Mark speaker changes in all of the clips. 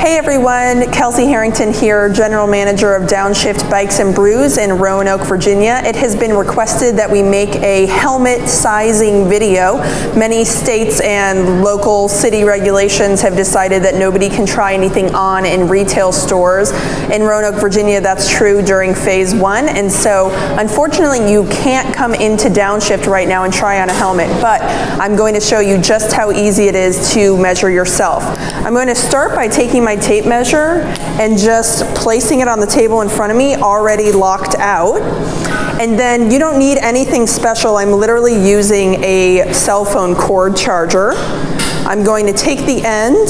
Speaker 1: Hey everyone, Kelsey Harrington here, General Manager of Downshift Bikes and Brews in Roanoke, Virginia. It has been requested that we make a helmet sizing video. Many states and local city regulations have decided that nobody can try anything on in retail stores. In Roanoke, Virginia, that's true during phase 1, and so unfortunately you can't come into Downshift right now and try on a helmet, but I'm going to show you just how easy it is to measure yourself. I'm going to start by taking my tape measure and just placing it on the table in front of me, already locked out. And then you don't need anything special. I'm literally using a cell phone cord charger. I'm going to take the end,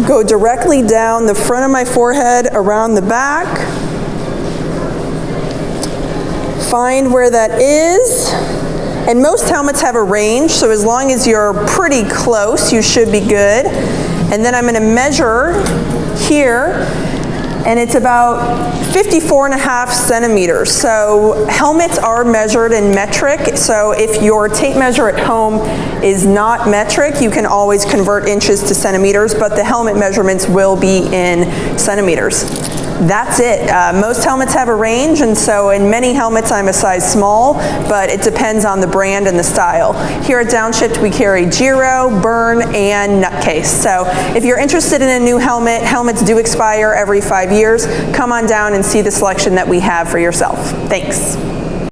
Speaker 1: go directly down the front of my forehead, around the back, find where that is. And most helmets have a range, so as long as you're pretty close, you should be good. And then I'm going to measure here, and it's about 54.5 centimeters. So helmets are measured in metric, so if your tape measure at home is not metric, you can always convert inches to centimeters, but the helmet measurements will be in centimeters. That's it. Most helmets have a range, and so in many helmets I'm a size small, but it depends on the brand and the style. Here at Downshift we carry Giro, Burn, and Nutcase. So if you're interested in a new helmet, helmets do expire every 5 years. Come on down and see the selection that we have for yourself. Thanks.